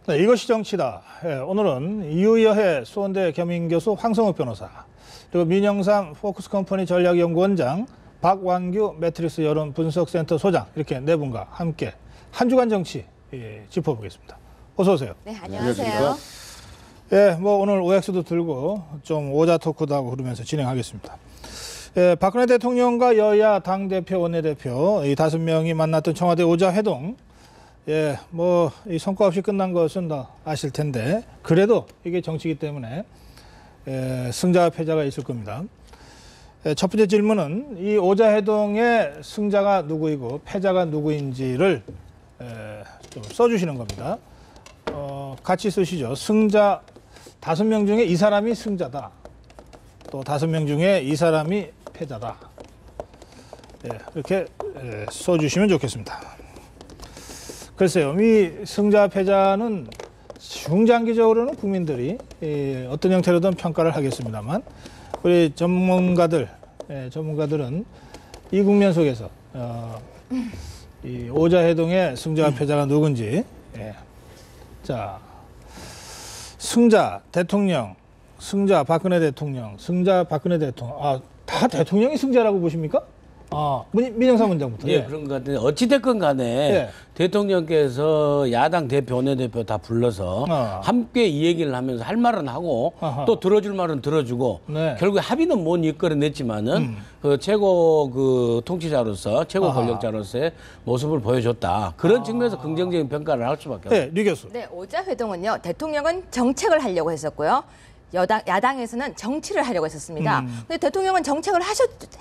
네, 이것이 정치다. 예, 오늘은 이유여해 수원대 겸임교수 황성욱 변호사, 그리고 민영삼 포커스컴퍼니 전략연구원장, 박완규 매트리스 여론분석센터 소장, 이렇게 네 분과 함께 한 주간 정치 짚어보겠습니다. 어서 오세요. 네, 안녕하세요. 예, 뭐 오늘 OX도 들고 좀 오자 토크도 하고 그러면서 진행하겠습니다. 예, 박근혜 대통령과 여야 당대표, 원내대표 이 5명이 만났던 청와대 오자회동. 예, 뭐 이 성과 없이 끝난 것은 다 아실 텐데 그래도 이게 정치이기 때문에 승자와 패자가 있을 겁니다. 첫 번째 질문은 이 오자회동의 승자가 누구이고 패자가 누구인지를 좀 써주시는 겁니다. 같이 쓰시죠. 승자 5명 중에 이 사람이 승자다. 또 5명 중에 이 사람이 패자다. 이렇게 써주시면 좋겠습니다. 글쎄요, 이 승자 패자는 중장기적으로는 국민들이 어떤 형태로든 평가를 하겠습니다만 우리 전문가들은 이 국면 속에서 이 오자회동의 승자와 패자가 누군지, 자, 승자 대통령, 승자 박근혜 대통령, 승자 박근혜 대통령, 다 대통령이 승자라고 보십니까? 민영삼 원장부터. 예, 그런 것 같은데 어찌됐건 간에 대통령께서 야당 대표, 원내대표 다 불러서 함께 이 얘기를 하면서 할 말은 하고 또 들어줄 말은 들어주고 결국에 합의는 못 이끌어냈지만은 그 최고 그 통치자로서 최고 권력자로서의 모습을 보여줬다. 그런 측면에서 긍정적인 평가를 할 수밖에 없습니다. 류 교수. 네, 오자회동은요. 대통령은 정책을 하려고 했었고요. 야당에서는 정치를 하려고 했었습니다. 근데 대통령은 정책을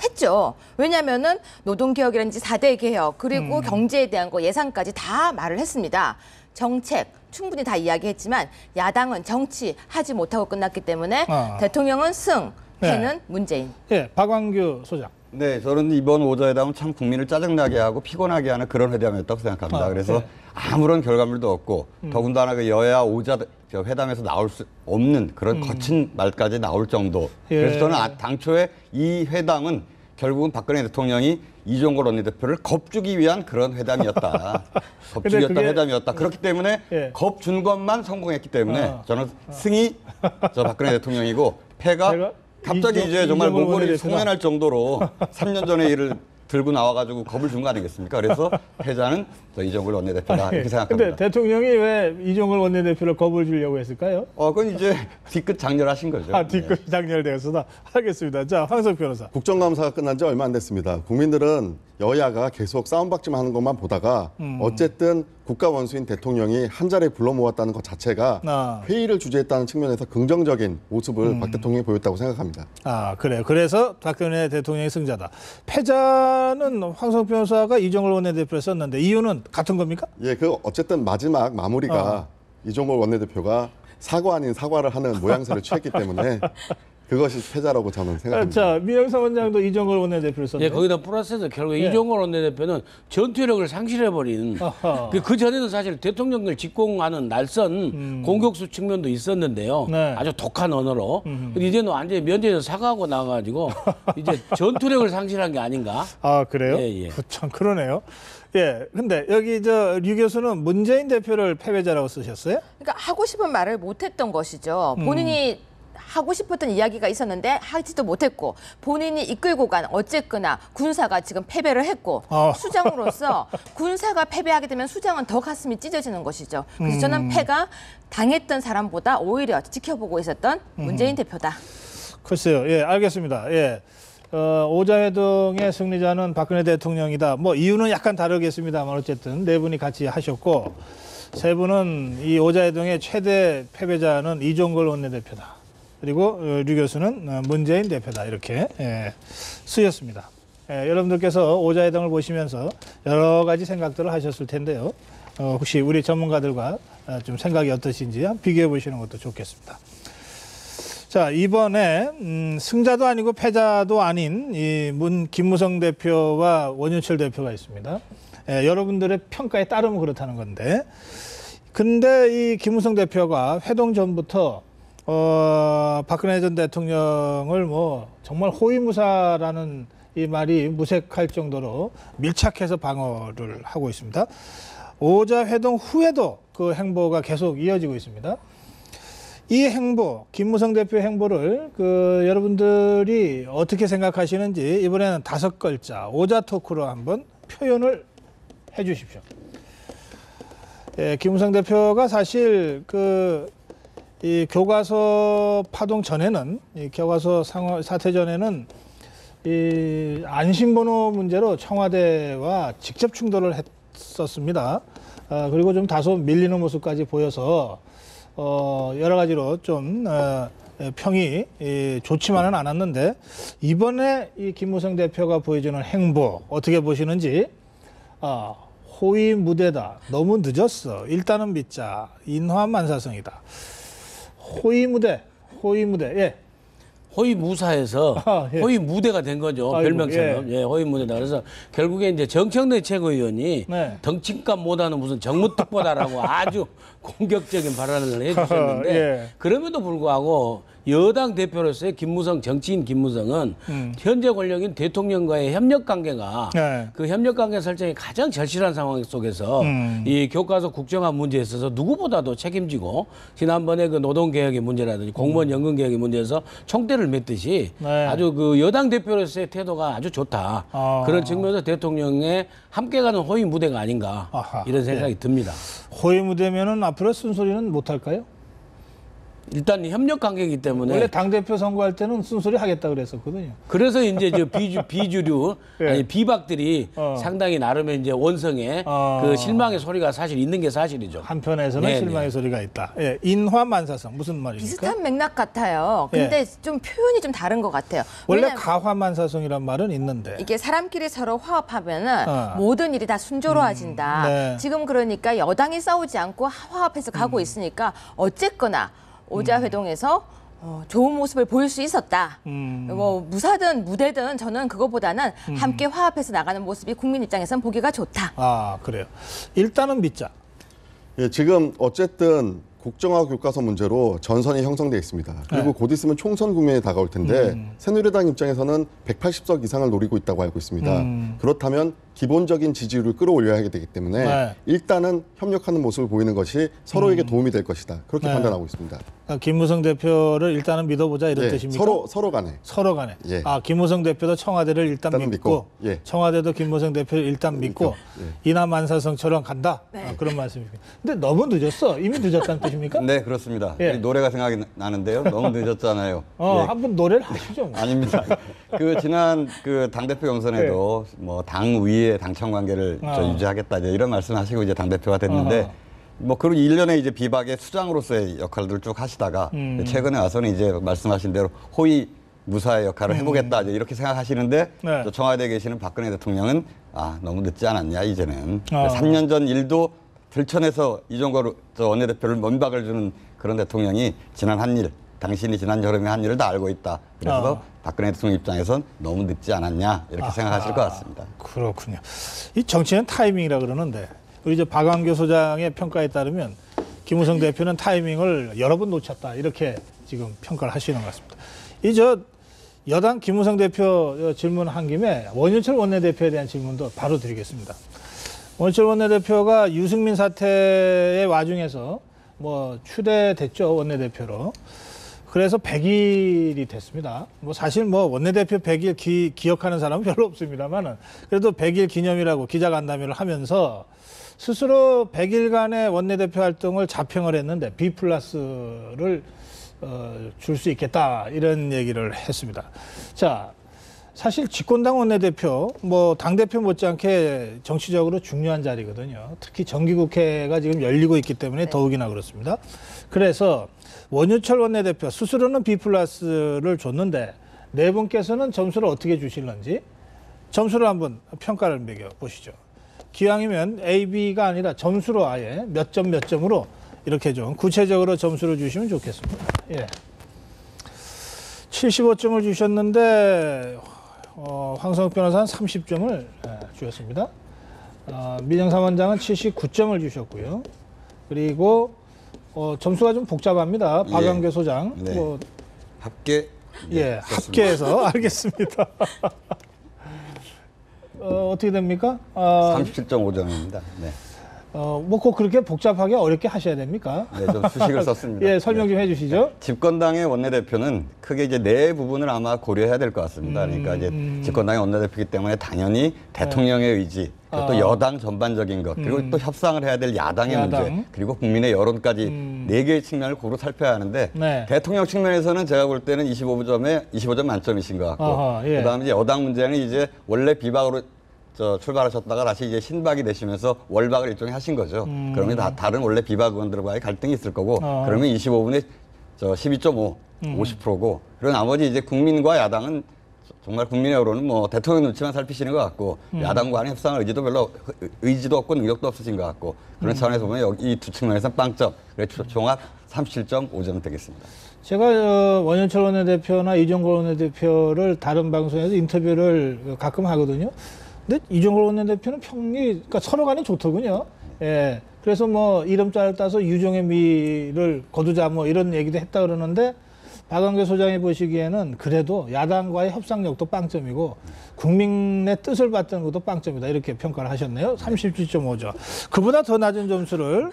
했죠. 왜냐하면은 노동개혁이라든지 4대 개혁 그리고 경제에 대한 거 예산까지 다 말을 했습니다. 정책 충분히 다 이야기했지만 야당은 정치 하지 못하고 끝났기 때문에 대통령은 승, 패는 문재인. 예, 박완규 소장. 네, 저는 이번 오자회담은 참 국민을 짜증나게 하고 피곤하게 하는 그런 회담이었다고 생각합니다. 그래서 아무런 결과물도 없고 더군다나 그 여야 오자 회담에서 나올 수 없는 그런 거친 말까지 나올 정도. 그래서 저는 당초에 이 회담은 결국은 박근혜 대통령이 이종걸 원내대표를 겁주기 위한 그런 회담이었다. 겁주기 위한 회담이었다. 그렇기 때문에 겁준 것만 성공했기 때문에 저는 승이 저 박근혜 대통령이고 패가 갑자기 이제 정말 모골이 송연할 정도로 3년 전에 일을 들고 나와가지고 겁을 준 거 아니겠습니까? 그래서 패자는 이종걸 원내대표다 이렇게 생각합니다. 근데 대통령이 왜 이종걸 원내대표를 겁을 주려고 했을까요? 그건 이제 뒤끝 장렬하신 거죠. 뒤끝 장렬되었으나 알겠습니다. 자, 황석 변호사. 국정감사가 끝난 지 얼마 안 됐습니다. 국민들은 여야가 계속 싸움박질 하는 것만 보다가 어쨌든 국가 원수인 대통령이 한 자리에 불러 모았다는 것 자체가 회의를 주재했다는 측면에서 긍정적인 모습을 박 대통령이 보였다고 생각합니다. 그래요. 그래서 박근혜 대통령이 승자다. 패자는 황석 변호사가 이종걸 원내대표를 썼는데 이유는 같은 겁니까? 예, 어쨌든 마지막 마무리가 이종걸 원내대표가 사과 아닌 사과를 하는 모양새를 취했기 때문에 그것이 패자라고 저는 생각합니다. 자, 민영삼 원장도 이종걸 원내대표를 썼는데. 예, 거기다 플러스해서 결국 이종걸 원내대표는 전투력을 상실해버린 그 전에는 사실 대통령을 직공하는 날선 공격수 측면도 있었는데요. 아주 독한 언어로. 이제는 완전히 면제에서 사과하고 나가지고 이제 전투력을 상실한 게 아닌가. 그래요? 예. 참 그러네요. 예, 근데 여기 류 교수는 문재인 대표를 패배자라고 쓰셨어요? 그러니까 하고 싶은 말을 못했던 것이죠. 본인이 하고 싶었던 이야기가 있었는데 하지도 못했고 본인이 이끌고 간 어쨌거나 군사가 지금 패배를 했고 수장으로서 군사가 패배하게 되면 수장은 더 가슴이 찢어지는 것이죠. 그래서 저는 패가 당했던 사람보다 오히려 지켜보고 있었던 문재인 대표다. 글쎄요. 예, 알겠습니다. 예. 오자회동의 승리자는 박근혜 대통령이다. 뭐 이유는 약간 다르겠습니다만 어쨌든 네 분이 같이 하셨고 세 분은 이 오자회동의 최대 패배자는 이종걸 원내대표다. 그리고 류 교수는 문재인 대표다. 이렇게 쓰였습니다. 여러분들께서 오자회동을 보시면서 여러 가지 생각들을 하셨을 텐데요. 혹시 우리 전문가들과 좀 생각이 어떠신지 비교해 보시는 것도 좋겠습니다. 자, 이번에 승자도 아니고 패자도 아닌 김무성 대표와 원유철 대표가 있습니다. 여러분들의 평가에 따르면 그렇다는 건데, 근데 이 김무성 대표가 회동 전부터 박근혜 전 대통령을 뭐 정말 호위무사라는 이 말이 무색할 정도로 밀착해서 방어를 하고 있습니다. 오자 회동 후에도 그 행보가 계속 이어지고 있습니다. 이 행보, 김무성 대표의 행보를 여러분들이 어떻게 생각하시는지 이번에는 5글자 오자 토크로 한번 표현을 해 주십시오. 예, 김무성 대표가 사실 이 교과서 파동 전에는, 이 교과서 사태 전에는 이 안심번호 문제로 청와대와 직접 충돌을 했었습니다. 그리고 좀 다소 밀리는 모습까지 보여서 여러 가지로 좀 평이 좋지만은 않았는데, 이번에 이 김무성 대표가 보여주는 행보 어떻게 보시는지. 호위 무대다. 너무 늦었어. 일단은 믿자. 인화만사성이다. 호위 무대. 예. 호위 무사에서 예. 호위 무대가 된 거죠. 아이고, 별명처럼. 예, 호위 무대다. 그래서 결국에 이제 정청래 최고위원이 네. 덩치값보다는 무슨 정무특보다라고 아주 공격적인 발언을 해주셨는데 예. 그럼에도 불구하고 여당 대표로서의 정치인 김무성은 현재 권력인 대통령과의 협력 관계가 네. 그 협력 관계 설정이 가장 절실한 상황 속에서 이 교과서 국정화 문제에 있어서 누구보다도 책임지고, 지난번에 그 노동개혁의 문제라든지 공무원 연금 개혁의 문제에서 총대를 맺듯이 네. 아주 그 여당 대표로서의 태도가 아주 좋다. 그런 측면에서 대통령의 함께 가는 호위 무대가 아닌가 이런 생각이 듭니다. 호위 무대면은 앞으로 쓴소리는 못 할까요? 일단 협력 관계이기 때문에 원래 당대표 선거할 때는 쓴소리 하겠다 그랬었거든요. 그래서 이제 저 비주류 예. 아니 비박들이 상당히 나름의 이제 원성의 그 실망의 소리가 사실 있는 게 사실이죠. 한편에서는 네, 실망의 소리가 있다. 예, 인화만사성 무슨 말입니까? 비슷한 맥락 같아요. 근데 좀 표현이 좀 다른 것 같아요. 원래 왜냐면 가화만사성이란 말은 있는데. 이게 사람끼리 서로 화합하면은 모든 일이 다 순조로워진다. 네. 지금 그러니까 여당이 싸우지 않고 화합해서 가고 있으니까 어쨌거나 오자 회동에서 좋은 모습을 보일 수 있었다. 뭐 무사든 무대든 저는 그거보다는 함께 화합해서 나가는 모습이 국민 입장에서는 보기가 좋다. 그래요. 일단은 믿자. 예, 지금 어쨌든 국정화 교과서 문제로 전선이 형성돼 있습니다. 그리고 곧 있으면 총선 국면이 다가올 텐데 새누리당 입장에서는 180석 이상을 노리고 있다고 알고 있습니다. 그렇다면 기본적인 지지율을 끌어올려야 하게 되기 때문에 일단은 협력하는 모습을 보이는 것이 서로에게 도움이 될 것이다. 그렇게 판단하고 있습니다. 김무성 대표를 일단은 믿어보자 이런 뜻입니까? 서로 간에. 서로 간에. 예. 김무성 대표도 청와대를 일단 믿고 예. 청와대도 김무성 대표를 일단 믿고 인하만사성처럼 간다. 그런 말씀입니다. 근데 너무 늦었어. 이미 늦었다는 뜻입니까? 네, 그렇습니다. 예. 노래가 생각이 나는데요. 너무 늦었잖아요. 예. 한번 노래를 하시죠. 아닙니다. 지난 당대표 경선에도 뭐 당위의 당청 관계를 유지하겠다 이런 말씀하시고 이제 당대표가 됐는데 그리고 일련의 이제 비박의 수장으로서의 역할들을 쭉 하시다가 최근에 와서는 이제 말씀하신 대로 호위 무사의 역할을 해보겠다 이렇게 생각하시는데 또 청와대에 계시는 박근혜 대통령은 너무 늦지 않았냐 이제는 3년 전 일도 들춰내서 이종걸 원내대표를 면박을 주는 그런 대통령이 지난 한 일, 당신이 지난 여름에 한 일을 다 알고 있다. 그래서 박근혜 대통령 입장에선 너무 늦지 않았냐 이렇게 생각하실 것 같습니다. 그렇군요. 이 정치는 타이밍이라 그러는데 우리 박완교 소장의 평가에 따르면 김무성 대표는 타이밍을 여러 번 놓쳤다 이렇게 지금 평가를 하시는 것 같습니다. 여당 김무성 대표 질문한 김에 원유철 원내대표에 대한 질문도 바로 드리겠습니다. 원유철 원내대표가 유승민 사태의 와중에서 추대됐죠, 원내대표로. 그래서 100일이 됐습니다. 사실 원내대표 100일 기억하는 사람은 별로 없습니다만은 그래도 100일 기념이라고 기자간담회를 하면서 스스로 100일간의 원내대표 활동을 자평을 했는데 B+를 줄 수 있겠다 이런 얘기를 했습니다. 자, 사실 집권당 원내대표 당대표 못지않게 정치적으로 중요한 자리거든요. 특히 정기국회가 지금 열리고 있기 때문에 더욱이나 그렇습니다. 그래서 원유철 원내대표 스스로는 B+를 줬는데 네 분께서는 점수를 어떻게 주실런지 점수를 한번 평가를 매겨 보시죠. 기왕이면 A, B가 아니라 점수로 아예 몇 점으로 이렇게 좀 구체적으로 점수를 주시면 좋겠습니다. 예. 75점을 주셨는데 황성욱 변호사는 30점을 주셨습니다. 민영삼 원장은 79점을 주셨고요. 그리고 점수가 좀 복잡합니다. 박완교 소장. 네. 합계. 합계해서 알겠습니다. 어떻게 됩니까? 37.5점입니다. 네. 뭐 꼭 그렇게 복잡하게 어렵게 하셔야 됩니까? 네, 좀 수식을 썼습니다. 예, 설명 좀 해주시죠. 집권당의 원내대표는 크게 이제 네 부분을 아마 고려해야 될 것 같습니다. 그러니까 이제 집권당의 원내대표이기 때문에 당연히 대통령의 의지, 그리고 또 여당 전반적인 것, 그리고 또 협상을 해야 될 야당의 문제, 그리고 국민의 여론까지 네 개의 측면을 고루 살펴야 하는데 네. 대통령 측면에서는 제가 볼 때는 25점 만점이신 것 같고 예. 그다음에 이제 여당 문제는 이제 원래 비박으로 출발하셨다가 다시 이제 신박이 되시면서 월박을 일종의 하신 거죠. 그러면 다른 원래 비박 의원들과의 갈등이 있을 거고 그러면 25분에 12.5, 50%고 그리고 나머지 이제 국민과 야당은 정말 국민의 여론은 뭐 대통령 눈치만 살피시는 것 같고 야당과는 협상할 의지도 없고 능력도 없으신 것 같고 그런 차원에서 보면 이 두 측면에서는 빵점, 그래서 종합 37.5점 되겠습니다. 제가 원현철 원내대표나 이종걸 원내대표를 다른 방송에서 인터뷰를 가끔 하거든요. 근데 이종걸 원내대표는 그러니까 서로 간에 좋더군요. 예. 그래서 뭐 이름자를 따서 유종의 미를 거두자 뭐 이런 얘기도 했다 그러는데 박완계 소장이 보시기에는 그래도 야당과의 협상력도 빵점이고 국민의 뜻을 받던 것도 빵점이다 이렇게 평가를 하셨네요. 37.5점. 그보다 더 낮은 점수를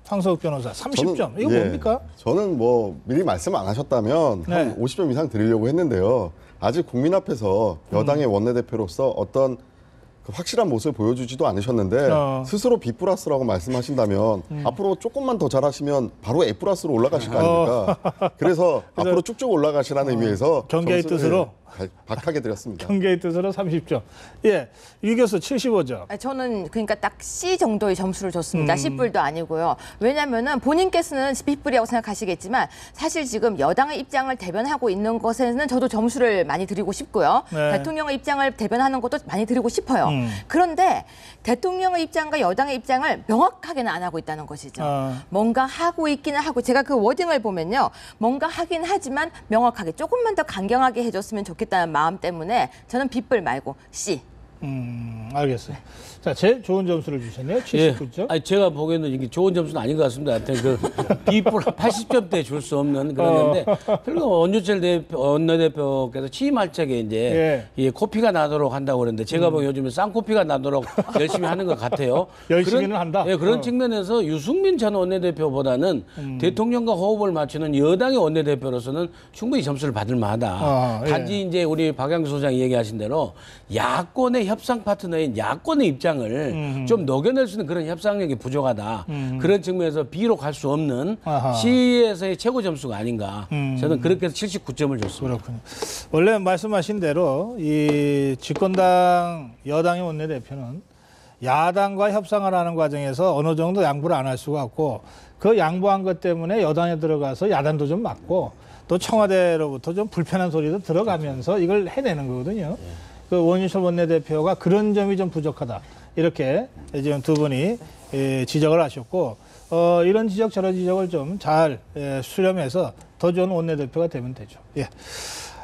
황석욱 변호사 30점. 이거 뭡니까? 저는 뭐 미리 말씀 안 하셨다면 한 50점 이상 드리려고 했는데요. 아직 국민 앞에서 여당의 원내대표로서 어떤 그 확실한 모습을 보여주지도 않으셨는데 스스로 B 플러스라고 말씀하신다면 앞으로 조금만 더 잘하시면 바로 A 플러스로 올라가실 거 아닙니까? 그래서 앞으로 쭉쭉 올라가시라는 의미에서 경계의 뜻으로 박하게 드렸습니다. 경계의 뜻으로 30점. 예, 유 교수 75점. 저는 그러니까 딱 C 정도의 점수를 줬습니다. C뿔도 아니고요. 왜냐하면은 본인께서는 B뿔이라고 생각하시겠지만 사실 지금 여당의 입장을 대변하고 있는 것에는 저도 점수를 많이 드리고 싶고요. 네. 대통령의 입장을 대변하는 것도 많이 드리고 싶어요. 그런데 대통령의 입장과 여당의 입장을 명확하게는 안 하고 있다는 것이죠. 뭔가 하고 있기는 하고 제가 그 워딩을 보면요. 뭔가 하긴 하지만 명확하게 조금만 더 강경하게 해줬으면 좋겠다는 마음 때문에 저는 B뿔 말고 C. 알겠어요. 자, 제일 좋은 점수를 주셨네요. 79점. 예. 아니, 제가 보기에는 이게 좋은 점수는 아닌 것 같습니다. 하여튼 그 B뿔 80점대 줄 수 없는 그런데 그리고 원유철 원내대표께서 취임할 적에 이제 이 코피가 나도록 한다고 그러는데 제가 보기에 요즘에 쌍코피가 나도록 열심히 하는 것 같아요. 열심히는 한다. 예, 그런 측면에서 유승민 전 원내대표보다는 대통령과 호흡을 맞추는 여당의 원내대표로서는 충분히 점수를 받을 만하다. 단지 이제 우리 박양규 소장이 얘기하신 대로 야권의 협상 파트너인 야권의 입장을 좀 녹여낼 수 있는 그런 협상력이 부족하다. 그런 측면에서 B로 갈 수 없는 C에서의 최고 점수가 아닌가. 저는 그렇게 해서 79점을 줬습니다. 그렇군요. 원래 말씀하신 대로 이 집권당 여당의 원내대표는 야당과 협상을 하는 과정에서 어느 정도 양보를 안 할 수가 없고 그 양보한 것 때문에 여당에 들어가서 야단도 좀 맞고 또 청와대로부터 좀 불편한 소리도 들어가면서 이걸 해내는 거거든요. 그 원유철 원내대표가 그런 점이 좀 부족하다. 이렇게 지금 두 분이 지적을 하셨고 이런 지적 저런 지적을 좀 잘 수렴해서 더 좋은 원내대표가 되면 되죠. 예,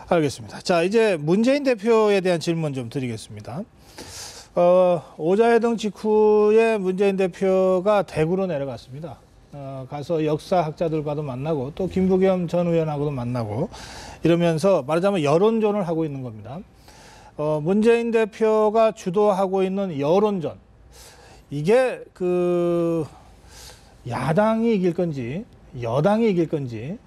알겠습니다. 자, 이제 문재인 대표에 대한 질문 좀 드리겠습니다. 오자회동 직후에 문재인 대표가 대구로 내려갔습니다. 가서 역사학자들과도 만나고 또 김부겸 전 의원하고도 만나고 이러면서 말하자면 여론전을 하고 있는 겁니다. 문재인 대표가 주도하고 있는 여론전, 이게 그 야당이 이길 건지 여당이 이길 건지,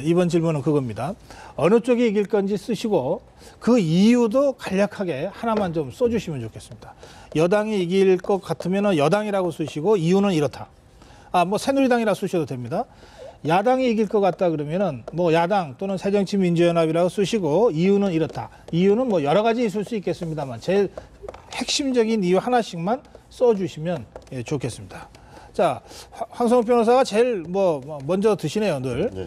이번 질문은 그겁니다. 어느 쪽이 이길 건지 쓰시고 그 이유도 간략하게 하나만 좀 써주시면 좋겠습니다. 여당이 이길 것 같으면 여당이라고 쓰시고 이유는 이렇다. 뭐 새누리당이라 쓰셔도 됩니다. 야당이 이길 것 같다 그러면은 뭐 야당 또는 새정치민주연합이라고 쓰시고 이유는 이렇다. 이유는 뭐 여러 가지 있을 수 있겠습니다만 제일 핵심적인 이유 하나씩만 써주시면 좋겠습니다. 자, 황성욱 변호사가 제일 먼저 드시네요, 늘. 네.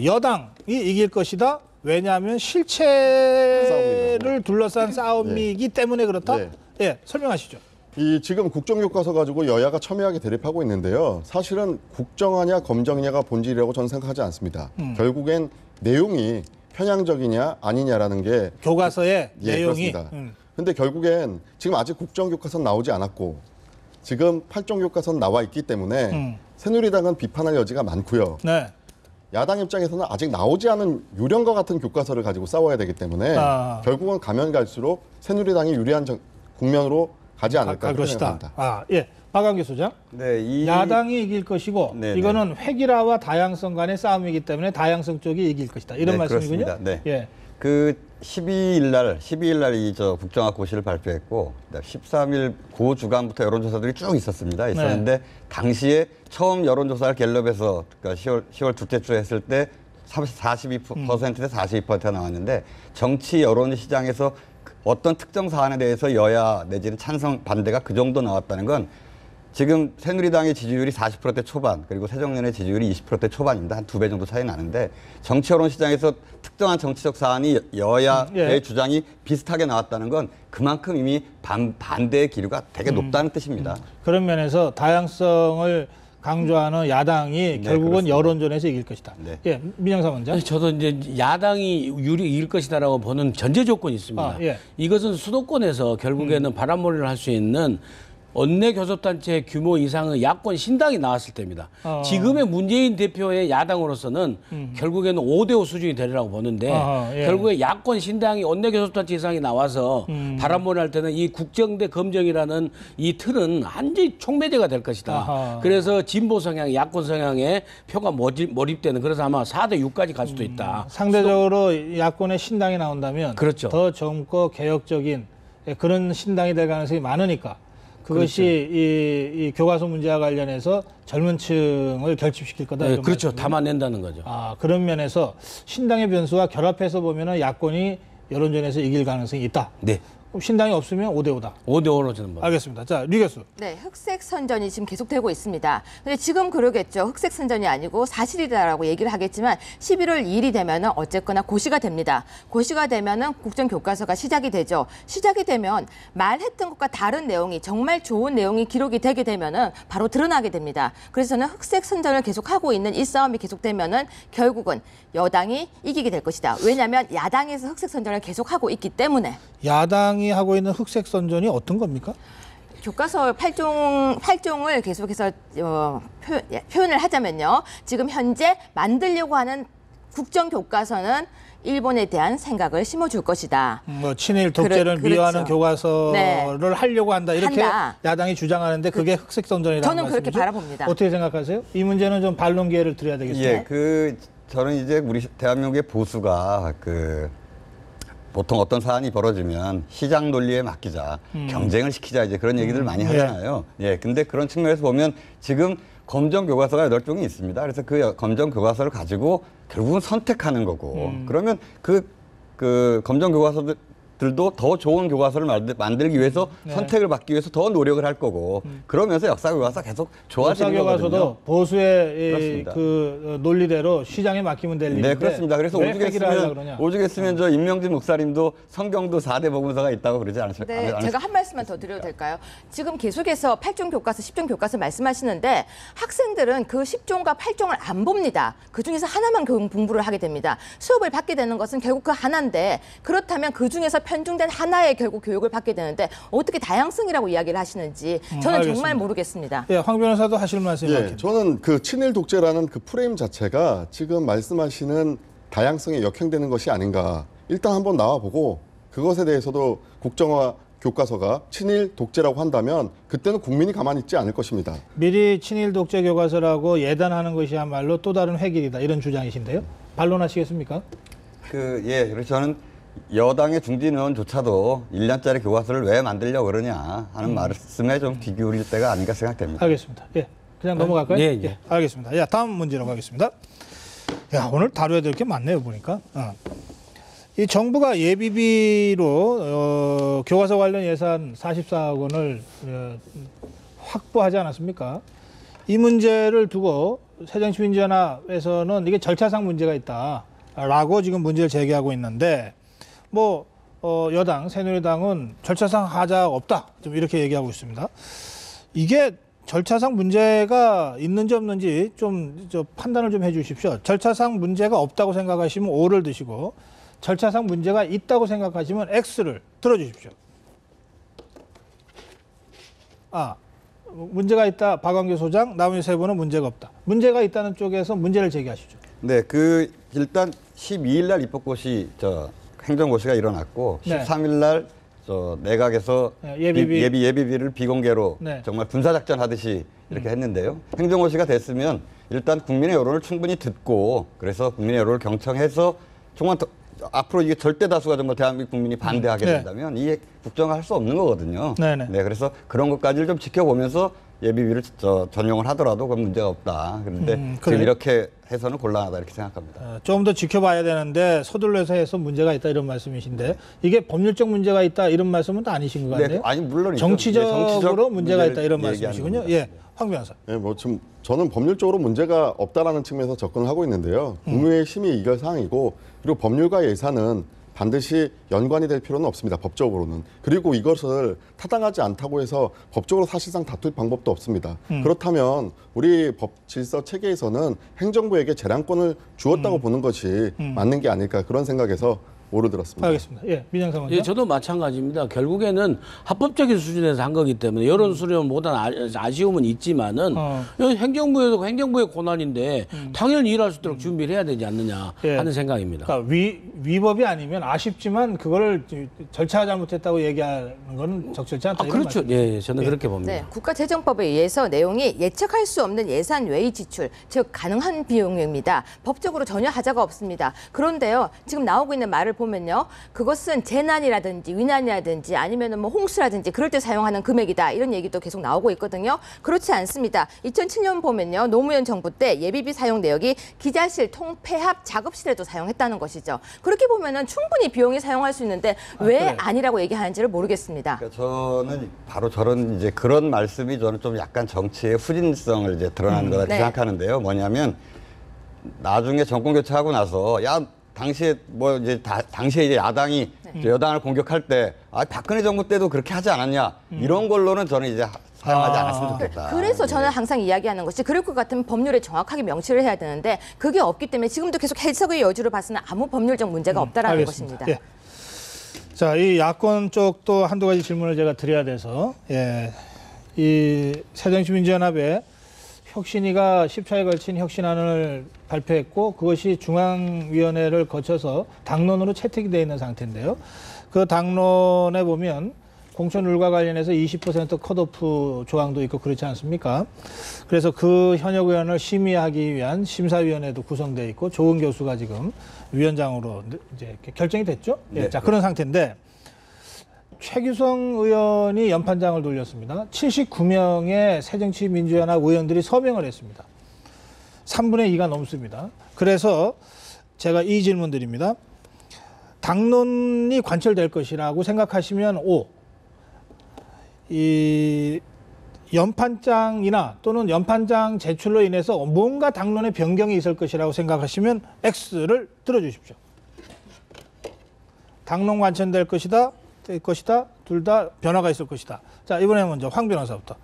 여당이 이길 것이다. 왜냐하면 실체를 둘러싼 싸움이기 때문에 그렇다. 네. 예, 설명하시죠. 지금 국정교과서 가지고 여야가 첨예하게 대립하고 있는데요. 사실은 국정하냐 검정이냐가 본질이라고 저는 생각하지 않습니다. 결국엔 내용이 편향적이냐 아니냐라는 게 교과서의 내용이. 그런데 결국엔 지금 아직 국정교과서는 나오지 않았고 지금 8종 교과서는 나와 있기 때문에 새누리당은 비판할 여지가 많고요. 네. 야당 입장에서는 아직 나오지 않은 유령과 같은 교과서를 가지고 싸워야 되기 때문에 결국은 가면 갈수록 새누리당이 유리한 국면으로 가지 않을까 그렇습니다. 예, 박완규 소장. 네, 야당이 이길 것이고 네, 이거는 획일화와 다양성 간의 싸움이기 때문에 다양성 쪽이 이길 것이다. 이런 말씀이군요. 그렇습니다. 네. 예. 그 12일 날 이 국정화 고시를 발표했고 13일 고 주간부터 여론조사들이 쭉 있었는데 당시에 처음 여론조사를 갤럽에서 그러니까 10월 둘째 주에 했을 때 42%대 42%가 나왔는데 정치 여론 시장에서 어떤 특정 사안에 대해서 여야 내지는 찬성 반대가 그 정도 나왔다는 건 지금 새누리당의 지지율이 40%대 초반 그리고 새정년의 지지율이 20%대 초반입니다. 한 2배 정도 차이 나는데 정치 여론 시장에서 특정한 정치적 사안이 여야의 주장이 비슷하게 나왔다는 건 그만큼 이미 반대의 기류가 되게 높다는 뜻입니다. 그런 면에서 다양성을 강조하는 야당이 결국은 그렇습니다. 여론전에서 이길 것이다. 예, 민영사 원장. 저도 이제 야당이 이길 것이다라고 보는 전제 조건이 있습니다. 이것은 수도권에서 결국에는 바람몰이를 할 수 있는 원내 교섭단체 규모 이상의 야권 신당이 나왔을 때입니다. 지금의 문재인 대표의 야당으로서는 결국에는 5대5 수준이 되리라고 보는데 결국에 야권 신당이 원내 교섭단체 이상이 나와서 바람몰이 할 때는 이 국정 대 검정이라는 이 틀은 완전히 촉매제가 될 것이다. 그래서 진보 성향, 야권 성향의 표가 몰입되는 그래서 아마 4대6까지 갈 수도 있다. 상대적으로 야권의 신당이 나온다면 그렇죠. 더 젊고 개혁적인 그런 신당이 될 가능성이 많으니까 그것이 이 교과서 문제와 관련해서 젊은 층을 결집시킬 거다. 이런 그렇죠. 말씀이군요. 담아낸다는 거죠. 그런 면에서 신당의 변수와 결합해서 보면은 야권이 여론전에서 이길 가능성이 있다. 네. 그럼 신당이 없으면 5대5다. 5대5로 저는 봐. 알겠습니다. 자, 류 교수. 네, 흑색 선전이 지금 계속되고 있습니다. 근데 지금 그러겠죠. 흑색 선전이 아니고 사실이다라고 얘기를 하겠지만 11월 2일이 되면은 어쨌거나 고시가 됩니다. 고시가 되면은 국정교과서가 시작이 되죠. 시작이 되면 말했던 것과 다른 내용이 정말 좋은 내용이 기록이 되게 되면은 바로 드러나게 됩니다. 그래서 저는 흑색 선전을 계속하고 있는 이 싸움이 계속되면은 결국은 여당이 이기게 될 것이다. 왜냐하면 야당에서 흑색 선전을 계속하고 있기 때문에. 야당이 하고 있는 흑색 선전이 어떤 겁니까? 교과서 8종을 계속해서 표현을 하자면요. 지금 현재 만들려고 하는 국정교과서는 일본에 대한 생각을 심어줄 것이다. 뭐 친일 독재를 미화하는 그렇죠. 교과서를 하려고 한다. 이렇게 야당이 주장하는데 그게 흑색 선전이라는 저는 말씀이죠? 그렇게 바라봅니다. 어떻게 생각하세요? 이 문제는 좀 반론 기회를 드려야 되겠습니다. 저는 이제 우리 대한민국의 보수가 보통 어떤 사안이 벌어지면 시장 논리에 맡기자, 경쟁을 시키자 이제 그런 얘기들 많이 하잖아요. 근데 그런 측면에서 보면 지금 검정 교과서가 8종이 있습니다. 그래서 그 검정 교과서를 가지고 결국은 선택하는 거고 그러면 그 검정 교과서들도 더 좋은 교과서를 만들기 위해서 선택을 받기 위해서 더 노력을 할 거고 그러면서 역사 교과서 계속 좋아지는 거거든요. 역사 교과서도 보수의 그 논리대로 시장에 맡기면 될 일인데. 네, 그렇습니다. 그래서 오죽했으면 저 임명진 목사님도 성경도 4대 복음서가 있다고 그러지 않으셨어요? 네, 제가 한 말씀만 더 드려도 될까요? 지금 계속해서 8종 교과서, 10종 교과서 말씀하시는데 학생들은 그 10종과 8종을 안 봅니다. 그중에서 하나만 공부를 하게 됩니다. 수업을 받게 되는 것은 결국 그 하나인데 그렇다면 그중에서 편중된 하나의 결국 교육을 받게 되는데 어떻게 다양성이라고 이야기를 하시는지 저는 알겠습니다. 정말 모르겠습니다. 예, 황 변호사도 하실 말씀이 많겠네요. 저는 그 친일 독재라는 그 프레임 자체가 지금 말씀하시는 다양성에 역행되는 것이 아닌가. 일단 한번 나와보고 그것에 대해서도 국정화 교과서가 친일 독재라고 한다면 그때는 국민이 가만히 있지 않을 것입니다. 미리 친일 독재 교과서라고 예단하는 것이야말로 또 다른 획일이다. 이런 주장이신데요. 반론하시겠습니까? 그래서 저는 여당의 중진 의원조차도 1년짜리 교과서를 왜 만들려고 그러냐 하는 말씀에 좀 귀 기울일 때가 아닌가 생각됩니다. 알겠습니다. 그냥 넘어갈까요? 예. 알겠습니다. 다음 문제로 가겠습니다. 오늘 다뤄야 될 게 많네요, 보니까. 이 정부가 예비비로 교과서 관련 예산 44억 원을 확보하지 않았습니까? 이 문제를 두고 새정치민주연합에서는 이게 절차상 문제가 있다라고 지금 문제를 제기하고 있는데 여당 새누리당은 절차상 하자 없다 좀 이렇게 얘기하고 있습니다. 이게 절차상 문제가 있는지 없는지 좀 판단을 좀 해주십시오. 절차상 문제가 없다고 생각하시면 O를 드시고 절차상 문제가 있다고 생각하시면 X를 들어주십시오. 문제가 있다 박완규 소장, 나머지 세 분은 문제가 없다. 문제가 있다는 쪽에서 문제를 제기하시죠. 네, 일단 12일 날 입법고시 행정고시가 일어났고 13일 날 저 내각에서 예비비를 비공개로 네. 정말 군사작전 하듯이 이렇게 했는데요. 행정고시가 됐으면 일단 국민의 여론을 충분히 듣고 그래서 국민의 여론을 경청해서 정말 앞으로 이게 절대 다수가 정말 대한민국 국민이 반대하게 네. 된다면 이 국정을 할 수 없는 거거든요. 네네. 네, 그래서 그런 것까지를 좀 지켜보면서 예비비를 전용을 하더라도 그건 문제가 없다. 그런데 그래요? 지금 이렇게 해서는 곤란하다 이렇게 생각합니다. 좀 더 지켜봐야 되는데 서둘러서 해서 문제가 있다 이런 말씀이신데 이게 법률적 문제가 있다 이런 말씀은 또 아니신 것 같네요. 네, 아니 물론 정치적으로 문제가 있다 이런 얘기하는 말씀이시군요. 겁니다. 예, 황 변호사. 네, 뭐 지금 저는 법률적으로 문제가 없다라는 측면에서 접근을 하고 있는데요. 국무회의 심의 의결 사항이고 그리고 법률과 예산은 반드시 연관이 될 필요는 없습니다. 법적으로는. 그리고 이것을 타당하지 않다고 해서 법적으로 사실상 다툴 방법도 없습니다. 그렇다면 우리 법 질서 체계에서는 행정부에게 재량권을 주었다고 보는 것이 맞는 게 아닐까 그런 생각에서 오를 들었습니다. 알겠습니다. 예, 민영상 원장. 예, 저도 마찬가지입니다. 결국에는 합법적인 수준에서 한 거기 때문에 여론 수렴 못한 아쉬움은 있지만은 행정부에도 행정부의 권한인데 당연히 일할 수 있도록 준비를 해야 되지 않느냐 하는 생각입니다. 그러니까 위법이 아니면 아쉽지만 그거를 절차가 잘못했다고 얘기하는 건 적절치 않다. 이런 그렇죠. 예, 저는 그렇게 봅니다. 네, 국가재정법에 의해서 내용이 예측할 수 없는 예산 외의 지출, 즉 가능한 비용입니다. 법적으로 전혀 하자가 없습니다. 그런데요, 지금 나오고 있는 말을 보면요, 그것은 재난이라든지 위난이라든지 아니면은 뭐 홍수라든지 그럴 때 사용하는 금액이다 이런 얘기도 계속 나오고 있거든요. 그렇지 않습니다. 2007년 보면요, 노무현 정부 때 예비비 사용 내역이 기자실, 통폐합, 작업실에도 사용했다는 것이죠. 그렇게 보면은 충분히 비용이 사용할 수 있는데 왜 그래요? 아니라고 얘기하는지를 모르겠습니다. 그러니까 저는 바로 저런 이제 그런 말씀이 저는 좀 약간 정치의 후진성을 이제 드러나는 거다 네. 생각하는데요. 뭐냐면 나중에 정권 교체하고 나서 당시에 뭐 이제 당시에 이제 야당이 여당을 공격할 때 박근혜 정부 때도 그렇게 하지 않았냐 이런 걸로는 저는 이제 사용하지 않았으면 좋겠다. 그래서 저는 항상 이야기하는 것이 그럴 것 같으면 법률에 정확하게 명시를 해야 되는데 그게 없기 때문에 지금도 계속 해석의 여지를 봐서는 아무 법률적 문제가 없다라는 알겠습니다. 것입니다. 예. 자, 이 야권 쪽도 한두 가지 질문을 제가 드려야 돼서 이 새정치민주연합의 혁신위가 10차에 걸친 혁신안을 발표했고 그것이 중앙위원회를 거쳐서 당론으로 채택이 되어 있는 상태인데요. 그 당론에 보면 공천룰과 관련해서 20% 컷오프 조항도 있고 그렇지 않습니까? 그래서 그 현역 의원을 심의하기 위한 심사위원회도 구성되어 있고 조은 교수가 지금 위원장으로 이제 결정이 됐죠. 네. 자, 그런 상태인데 최규성 의원이 연판장을 돌렸습니다. 79명의 새정치민주연합 의원들이 서명을 했습니다. 3분의 2가 넘습니다. 그래서 제가 이 질문 드립니다. 당론이 관철될 것이라고 생각하시면 O. 이 연판장이나 또는 연판장 제출로 인해서 뭔가 당론의 변경이 있을 것이라고 생각하시면 X를 들어주십시오. 당론 관철될 것이다. 둘 다 변화가 있을 것이다. 자, 이번에 먼저 황 변호사부터.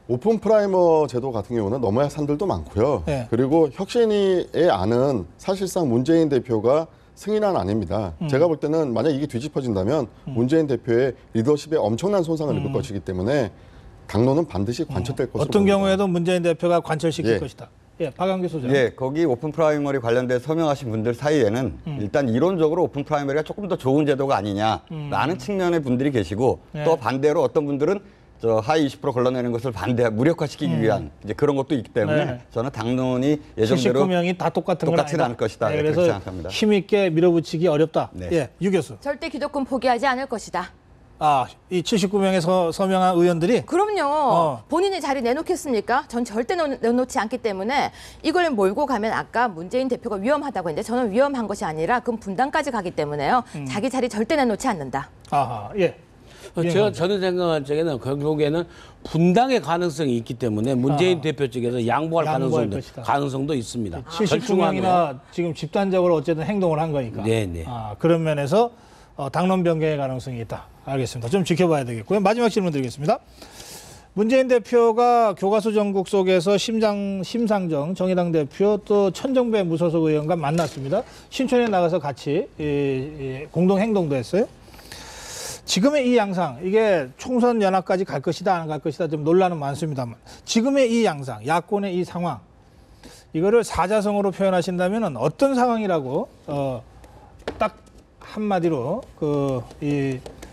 오픈 프라이머 제도 같은 경우는 넘어야 산들도 많고요. 네. 그리고 혁신위의 안은 사실상 문재인 대표가 승인안 아닙니다. 제가 볼 때는 만약 이게 뒤집어진다면 문재인 대표의 리더십에 엄청난 손상을 입을 것이기 때문에 당론은 반드시 관철될 것으로 어떤 봅니다. 경우에도 문재인 대표가 관철시킬 예. 것이다. 예, 박완규 소장. 예, 거기 오픈 프라이머리 관련돼 서명하신 분들 사이에는 일단 이론적으로 오픈 프라이머리가 조금 더 좋은 제도가 아니냐라는 측면의 분들이 계시고 네. 또 반대로 어떤 분들은 저 하위 20% 걸러내는 것을 무력화시키기 위한 이제 그런 것도 있기 때문에 네. 저는 당론이 예정대로 79명이 다 똑같은 건 똑같지는 아니다. 않을 것이다. 네, 그렇게 그래서 생각합니다. 힘있게 밀어붙이기 어렵다. 네. 예, 유 교수. 절대 기득권 포기하지 않을 것이다. 이 79명의 서명한 의원들이 그럼요. 본인이 자리 내놓겠습니까? 전 절대 내놓지 않기 때문에 이걸 몰고 가면 아까 문재인 대표가 위험하다고 했는데 저는 위험한 것이 아니라 그럼 분당까지 가기 때문에요. 자기 자리 절대 내놓지 않는다. 아하, 예. 저는 생각할 적에는 결국에는 분당의 가능성이 있기 때문에 문재인 대표 측에서 양보할 가능성도 있습니다. 79명이나 지금 집단적으로 어쨌든 행동을 한 거니까. 네네. 그런 면에서 당론 변경의 가능성이 있다. 알겠습니다. 좀 지켜봐야 되겠고요. 마지막 질문 드리겠습니다. 문재인 대표가 교과서 전국 속에서 심상정 정의당 대표 또 천정배 무소속 의원과 만났습니다. 신촌에 나가서 같이 공동 행동도 했어요. 지금의 이 양상, 이게 총선 연합까지 갈 것이다, 안 갈 것이다, 좀 논란은 많습니다만, 지금의 이 양상, 야권의 이 상황, 이거를 사자성어로 표현하신다면 어떤 상황이라고, 딱 한마디로,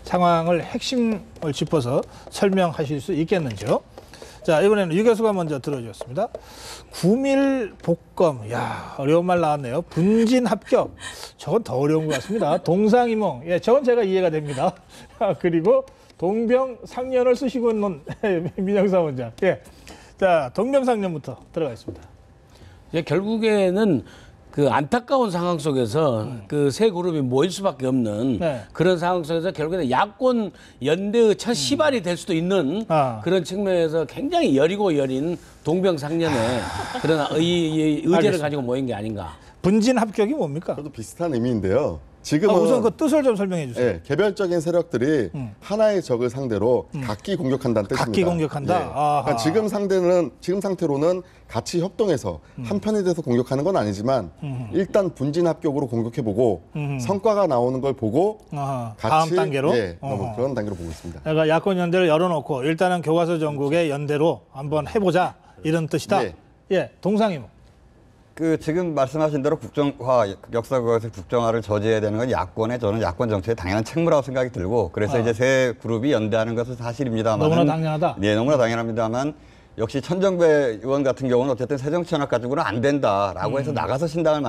상황을 핵심을 짚어서 설명하실 수 있겠는지요? 자, 이번에는 유 교수가 먼저 들어주셨습니다. 구밀복검, 야, 어려운 말 나왔네요. 분진합격, 저건 더 어려운 것 같습니다. 동상이몽, 예, 저건 제가 이해가 됩니다. 그리고 동병상련을 쓰시고 있는 민영사 원장, 예, 자, 동병상련부터 들어가겠습니다. 예, 결국에는 그 안타까운 상황 속에서 그 세 그룹이 모일 수밖에 없는 그런 상황 속에서 결국에는 야권 연대의 첫 시발이 될 수도 있는 그런 측면에서 굉장히 여리고 여린 동병상련의 그런 의제를 가지고 모인 게 아닌가. 분진 합격이 뭡니까? 저도 비슷한 의미인데요. 지금은 우선 그 뜻을 좀 설명해 주세요. 예, 개별적인 세력들이 하나의 적을 상대로 각기 공격한다는 뜻입니다. 각기 공격한다. 예. 그러니까 지금 상태로는 같이 협동해서 한 편이 돼서 공격하는 건 아니지만 일단 분진 합격으로 공격해보고 성과가 나오는 걸 보고 같이 다음 단계로 그런 단계로 보고 있습니다. 그러니까 야권 연대를 열어놓고 일단은 교과서 전국의 연대로 한번 해보자 이런 뜻이다. 네. 예, 동상이몽. 그 지금 말씀하신 대로 국정화, 역사국에서 국정화를 저지해야 되는 건 야권의 저는 야권 정치의 당연한 책무라고 생각이 들고 그래서 이제 세 그룹이 연대하는 것은 사실입니다만 너무나 당연하다. 네, 너무나 당연합니다만 역시 천정배 의원 같은 경우는 어쨌든 새정치연합 가지고는 안 된다라고 해서 나가서 신당을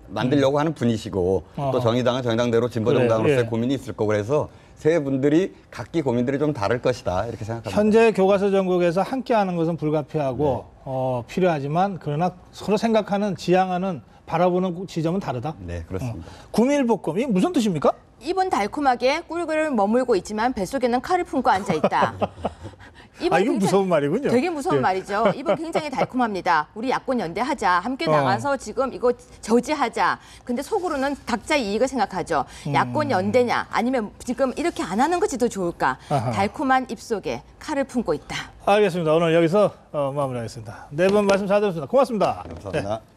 만들려고 하는 분이시고 또 정의당은 정의당대로 진보정당으로서의 그래, 고민이 있을 거고 그래서 세 분들이 각기 고민들이 좀 다를 것이다 이렇게 생각합니다. 현재 교과서 전국에서 함께하는 것은 불가피하고 필요하지만 그러나 서로 생각하는 지향하는 바라보는 지점은 다르다. 네, 그렇습니다. 구밀복검, 이게 무슨 뜻입니까? 입은 달콤하게 꿀꿀 머물고 있지만 뱃속에는 칼을 품고 앉아 있다. 이거 무서운 말이군요. 되게 무서운 예. 말이죠. 입은 굉장히 달콤합니다. 우리 야권 연대하자. 함께 나가서 지금 이거 저지하자. 근데 속으로는 각자의 이익을 생각하죠. 야권 연대냐 아니면 지금 이렇게 안 하는 것이 더 좋을까. 달콤한 입속에 칼을 품고 있다. 알겠습니다. 오늘 여기서 마무리하겠습니다. 네 분 말씀 잘 들었습니다. 고맙습니다. 감사합니다. 네.